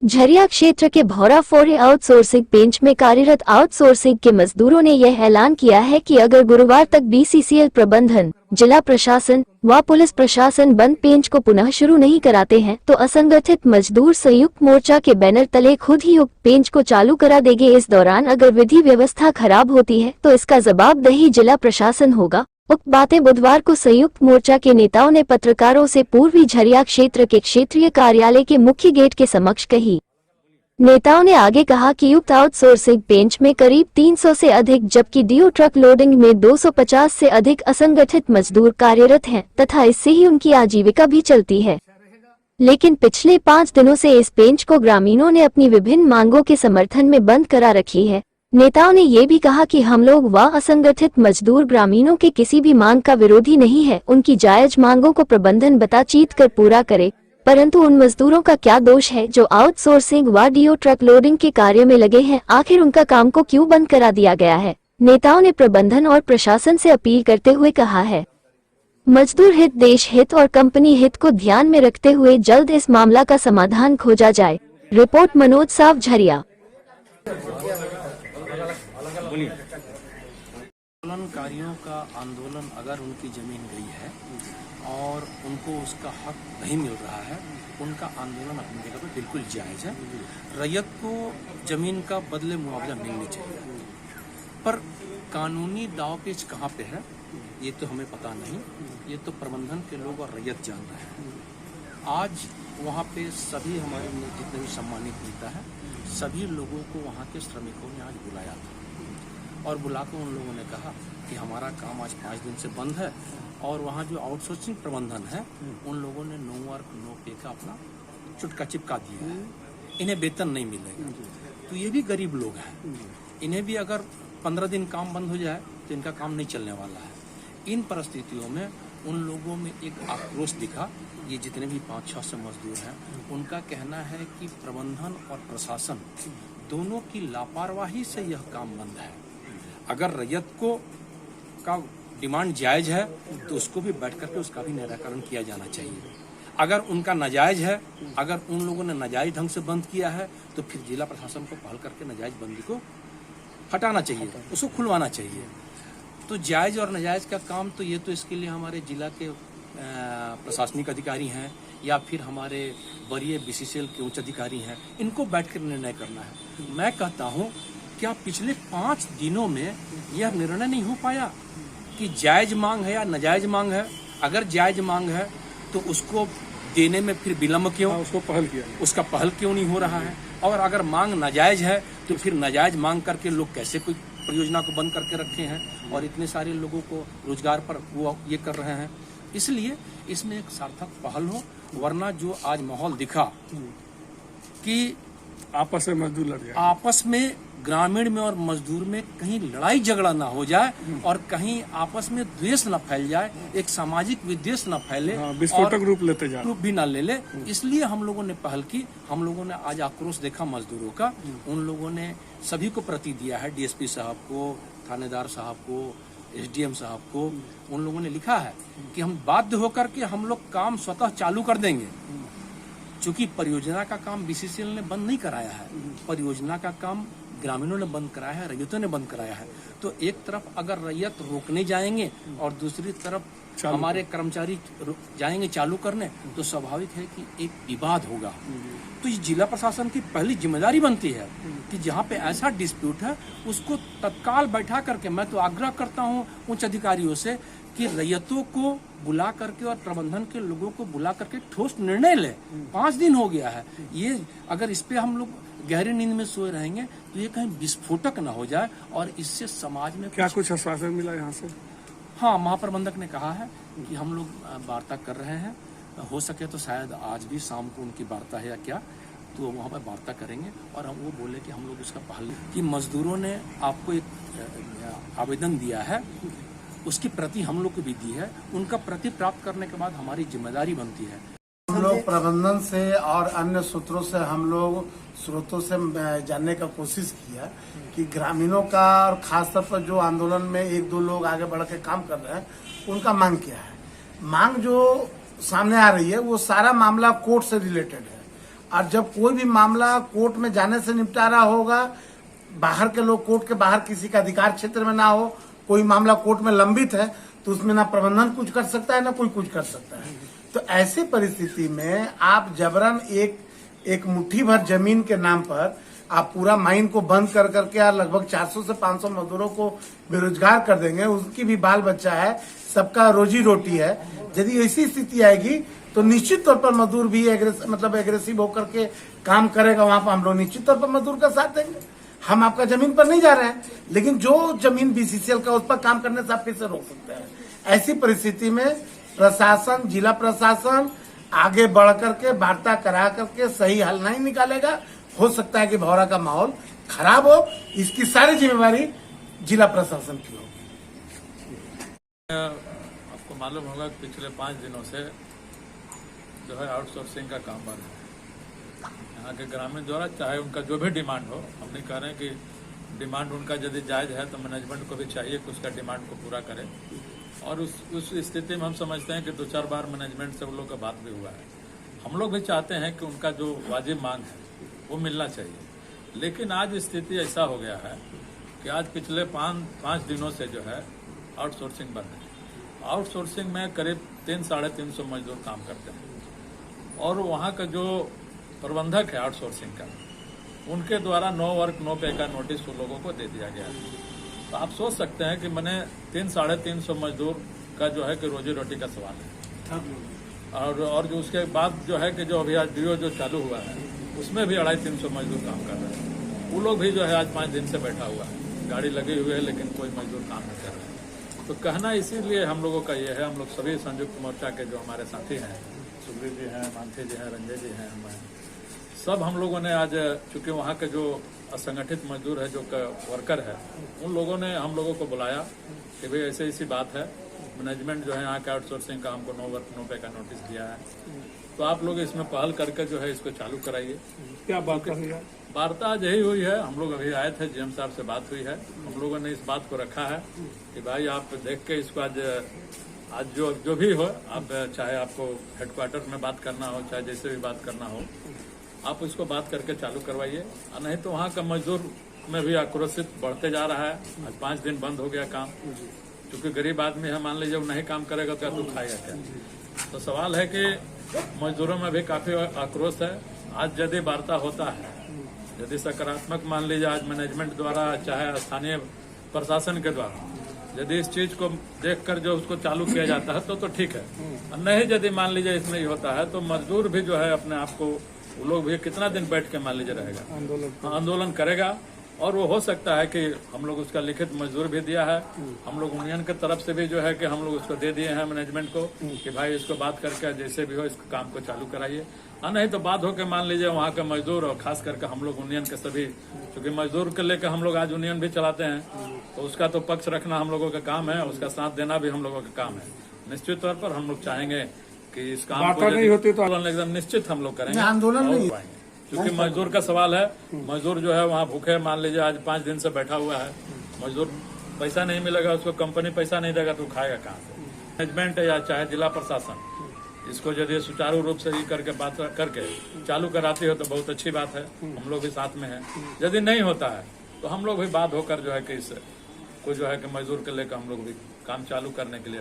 झरिया क्षेत्र के भौरा फोरे आउटसोर्सिंग बेंच में कार्यरत आउटसोर्सिंग के मजदूरों ने यह ऐलान किया है कि अगर गुरुवार तक बीसीसीएल प्रबंधन, जिला प्रशासन व पुलिस प्रशासन बंद बेंच को पुनः शुरू नहीं कराते हैं तो असंगठित मजदूर संयुक्त मोर्चा के बैनर तले खुद ही उक्त बेंच को चालू करा देंगे। इस दौरान अगर विधि व्यवस्था खराब होती है तो इसका जवाबदेही जिला प्रशासन होगा। उक्त बातें बुधवार को संयुक्त मोर्चा के नेताओं ने पत्रकारों से पूर्वी झरिया क्षेत्र के क्षेत्रीय कार्यालय के मुख्य गेट के समक्ष कही। नेताओं ने आगे कहा कि युक्त आउटसोर्सिंग बेंच में करीब 300 से अधिक जबकि डीओ ट्रक लोडिंग में 250 से अधिक असंगठित मजदूर कार्यरत हैं तथा इससे ही उनकी आजीविका भी चलती है। लेकिन पिछले 5 दिनों से इस बेंच को ग्रामीणों ने अपनी विभिन्न मांगों के समर्थन में बंद करा रखी है। नेताओं ने ये भी कहा कि हम लोग व असंगठित मजदूर ग्रामीणों के किसी भी मांग का विरोधी नहीं है, उनकी जायज मांगों को प्रबंधन बातचीत कर पूरा करे, परंतु उन मजदूरों का क्या दोष है जो आउटसोर्सिंग व डीओ ट्रक लोडिंग के कार्य में लगे हैं, आखिर उनका काम को क्यों बंद करा दिया गया है। नेताओं ने प्रबंधन और प्रशासन से अपील करते हुए कहा है, मजदूर हित, देश हित और कंपनी हित को ध्यान में रखते हुए जल्द इस मामला का समाधान खोजा जाए। रिपोर्ट मनोज साव, झरिया। आंदोलनकारियों का आंदोलन अगर उनकी जमीन गई है और उनको उसका हक नहीं मिल रहा है, उनका आंदोलन अपनी जगह पर बिल्कुल जायज है। रैयत को जमीन का बदले मुआवजा मिलनी चाहिए, पर कानूनी दावपेच कहाँ पे है ये तो हमें पता नहीं, ये तो प्रबंधन के लोग और रैयत जान रहे हैं। आज वहाँ पे सभी हमारे जितने भी सम्मानित नेता है, सभी लोगों को वहाँ के श्रमिकों ने आज बुलाया था और बुलाकर उन लोगों ने कहा कि हमारा काम आज 5 दिन से बंद है और वहाँ जो आउटसोर्सिंग प्रबंधन है उन लोगों ने नो वर्क नो पे का अपना चुटका चिपका दिया है। इन्हें वेतन नहीं मिलेगा, तो ये भी गरीब लोग हैं, इन्हें भी अगर 15 दिन काम बंद हो जाए तो इनका काम नहीं चलने वाला है। इन परिस्थितियों में उन लोगों में एक आक्रोश दिखा। ये जितने भी 5-600 मजदूर हैं, उनका कहना है कि प्रबंधन और प्रशासन दोनों की लापरवाही से यह काम बंद है। अगर रैयत को का डिमांड जायज है तो उसको भी बैठ करके उसका भी निराकरण किया जाना चाहिए। अगर उनका नाजायज है, अगर उन लोगों ने नाजायज ढंग से बंद किया है तो फिर जिला प्रशासन को पहल करके नाजायज बंदी को हटाना चाहिए, उसको खुलवाना चाहिए। तो जायज और नाजायज का काम तो ये तो इसके लिए हमारे जिला के प्रशासनिक अधिकारी हैं या फिर हमारे वरीय बीसीसीएल के उच्च अधिकारी हैं, इनको बैठ कर निर्णय करना है। मैं कहता हूँ क्या पिछले 5 दिनों में यह निर्णय नहीं हो पाया कि जायज मांग है या नाजायज मांग है? अगर जायज मांग है तो उसको देने में फिर विलम्ब क्यों? उसका पहल क्यों नहीं हो रहा है? और अगर मांग नाजायज है तो फिर नाजायज मांग करके लोग कैसे कोई परियोजना को बंद करके रखे हैं और इतने सारे लोगों को रोजगार पर वो ये कर रहे हैं। इसलिए इसमें एक सार्थक पहल हो, वरना जो आज माहौल दिखा कि आपस में मजदूर लड़ जाए, आपस में ग्रामीण में और मजदूर में कहीं लड़ाई झगड़ा ना हो जाए और कहीं आपस में द्वेष न फैल जाए, एक सामाजिक विद्वेष न फैले, विस्फोटक रूप भी ना ले ले। इसलिए हम लोगों ने पहल की। हम लोगों ने आज आक्रोश देखा मजदूरों का, उन लोगों ने सभी को प्रति दिया है, डीएसपी साहब को, थानेदार साहब को, एसडीएम साहब को। उन लोगों ने लिखा है कि हम बाध्य होकर के हम लोग काम स्वतः चालू कर देंगे, चूंकि परियोजना का काम बीसीसीएल ने बंद नहीं कराया है, परियोजना का काम ग्रामीणों ने बंद कराया है, रैयतों ने बंद कराया है। तो एक तरफ अगर रैयत रोकने जाएंगे और दूसरी तरफ हमारे कर्मचारी जाएंगे चालू करने, तो स्वाभाविक है कि एक विवाद होगा। तो ये जिला प्रशासन की पहली जिम्मेदारी बनती है कि जहाँ पे ऐसा डिस्प्यूट है उसको तत्काल बैठा करके, मैं तो आग्रह करता हूँ उच्च अधिकारियों से कि रैयतों को बुला करके और प्रबंधन के लोगों को बुला करके ठोस निर्णय ले। 5 दिन हो गया है, ये अगर इस पे हम लोग गहरी नींद में सोए रहेंगे तो ये कहीं विस्फोटक न हो जाए और इससे समाज में क्या कुछ आश्वासन मिला यहाँ से? हाँ, महाप्रबंधक ने कहा है कि हम लोग वार्ता कर रहे हैं, हो सके तो शायद आज भी शाम को उनकी वार्ता है या क्या, तो वहाँ पर वार्ता करेंगे। और हम वो बोले कि हम लोग उसका पहल कि मजदूरों ने आपको एक आवेदन दिया है, उसकी प्रति हम लोग को भी दी है, उनका प्रति प्राप्त करने के बाद हमारी जिम्मेदारी बनती है। हम लोग प्रबंधन से और अन्य सूत्रों से हम लोग स्रोतों से जानने का कोशिश किया कि ग्रामीणों का और खासतौर पर जो आंदोलन में 1-2 लोग आगे बढ़ के काम कर रहे हैं, उनका मांग क्या है। मांग जो सामने आ रही है वो सारा मामला कोर्ट से रिलेटेड है। और जब कोई भी मामला कोर्ट में जाने से निपटारा होगा, बाहर के लोग कोर्ट के बाहर किसी का अधिकार क्षेत्र में ना हो, कोई मामला कोर्ट में लंबित है तो उसमें ना प्रबंधन कुछ कर सकता है ना कोई कुछ कर सकता है। तो ऐसी परिस्थिति में आप जबरन एक मुट्ठी भर जमीन के नाम पर आप पूरा माइन को बंद कर करके यार लगभग 400 से 500 मजदूरों को बेरोजगार कर देंगे। उनकी भी बाल बच्चा है, सबका रोजी रोटी है। यदि ऐसी स्थिति आएगी तो निश्चित तौर पर मजदूर भी एग्रेसिव होकर के काम करेगा। वहां पर हम लोग निश्चित तौर पर मजदूर का साथ देंगे। हम आपका जमीन पर नहीं जा रहे हैं, लेकिन जो जमीन बीसीसीएल का उस पर काम करने से आप कैसे रोक सकते हैं। ऐसी परिस्थिति में प्रशासन, जिला प्रशासन आगे बढ़ करके वार्ता करा करके सही हल नहीं निकालेगा। हो सकता है कि भौरा का माहौल खराब हो, इसकी सारी जिम्मेवारी जिला प्रशासन की होगी। आपको मालूम होगा कि पिछले 5 दिनों से जो है आउटसोर्सिंग का काम बंद है। यहाँ के ग्रामीण द्वारा चाहे उनका जो भी डिमांड हो, हम नहीं कह रहे हैं कि डिमांड उनका यदि जायज है तो मैनेजमेंट को भी चाहिए कि उसका डिमांड को पूरा करे। और उस स्थिति में हम समझते हैं कि 2-4 बार मैनेजमेंट से उन लोग का बात भी हुआ है। हम लोग भी चाहते हैं कि उनका जो वाजिब मांग है वो मिलना चाहिए। लेकिन आज स्थिति ऐसा हो गया है कि आज पिछले 5 दिनों से जो है आउटसोर्सिंग बंद है। आउटसोर्सिंग में करीब 300-350 मजदूर काम करते हैं और वहाँ का जो प्रबंधक है आउटसोर्सिंग का, उनके द्वारा नो वर्क नो पे का नोटिस उन लोगों को दे दिया गया है। तो आप सोच सकते हैं कि मैंने 300-350 मजदूर का जो है कि रोजी रोटी का सवाल है। और जो उसके बाद जो है कि जो अभी आज डीओ जो चालू हुआ है उसमें भी 250-300 मजदूर काम कर रहे हैं। वो लोग भी जो है आज 5 दिन से बैठा हुआ है, गाड़ी लगी हुई है लेकिन कोई मजदूर काम नहीं कर रहे हैं। तो कहना इसीलिए हम लोगों का ये है, हम लोग सभी संयुक्त मोर्चा के जो हमारे साथी हैं, सुग्रीव जी हैं, मानसी जी हैं, रंजय जी हैं, सब हम लोगों ने आज, चूंकि वहाँ के जो असंगठित मजदूर है, जो वर्कर है, उन लोगों ने हम लोगों को बुलाया कि भाई ऐसे ऐसी बात है, मैनेजमेंट जो है यहाँ के आउटसोर्सिंग का हमको नो वर्क नो पे का नोटिस दिया है, तो आप लोग इसमें पहल करके जो है इसको चालू कराइए। क्या बात हुई? वार्ता आज यही हुई है। हम लोग अभी आए थे, जीएम साहब से बात हुई है। हम लोगों ने इस बात को रखा है कि भाई आप देख के इसको आज जो भी हो, आप चाहे आपको हेडक्वार्टर में बात करना हो, चाहे जैसे भी बात करना हो, आप इसको बात करके चालू करवाइए। नहीं तो वहाँ का मजदूर में भी आक्रोशित बढ़ते जा रहा है। आज 5 दिन बंद हो गया काम, क्योंकि गरीब आदमी है, मान लीजिए वो नहीं काम करेगा तो तू खाएगा क्या। तो सवाल है कि मजदूरों में भी काफी आक्रोश है। आज यदि वार्ता होता है, यदि सकारात्मक मान लीजिए आज मैनेजमेंट द्वारा चाहे स्थानीय प्रशासन के द्वारा यदि इस चीज को देखकर जो उसको चालू किया जाता है तो ठीक है। नहीं यदि मान लीजिए इसमें ही होता है तो मजदूर भी जो है अपने आप को, वो लोग भी कितना दिन बैठ के मान लीजिए रहेगा, आंदोलन करेगा। और वो हो सकता है कि हम लोग उसका लिखित मजदूर भी दिया है। हम लोग यूनियन की तरफ से भी जो है कि हम लोग उसको दे दिए हैं मैनेजमेंट को कि भाई इसको बात करके जैसे भी हो इस काम को चालू कराइए। नहीं तो बात हो के मान लीजिए वहाँ के मजदूर और खास करके हम लोग यूनियन के सभी, क्योंकि मजदूर के लेकर हम लोग आज यूनियन भी चलाते हैं, तो उसका तो पक्ष रखना हम लोगों का काम है, उसका साथ देना भी हम लोगों का काम है। निश्चित तौर पर हम लोग चाहेंगे कि इस काम को नहीं होती तो एकदम निश्चित हम लोग करेंगे, आंदोलन नहीं पाएंगे। क्योंकि मजदूर का सवाल है, मजदूर जो है वहाँ भूखे, मान लीजिए आज 5 दिन से बैठा हुआ है, मजदूर पैसा नहीं मिलेगा, उसको कंपनी पैसा नहीं देगा तो खाएगा कहाँ से। मैनेजमेंट या चाहे जिला प्रशासन इसको यदि सुचारू रूप से ही करके बात करके चालू कराती हो तो बहुत अच्छी बात है, हम लोग भी साथ में हैं। यदि नहीं होता है तो हम लोग भी बात होकर जो है कि इसको जो है कि मजदूर के लेकर हम लोग भी काम चालू करने के लिए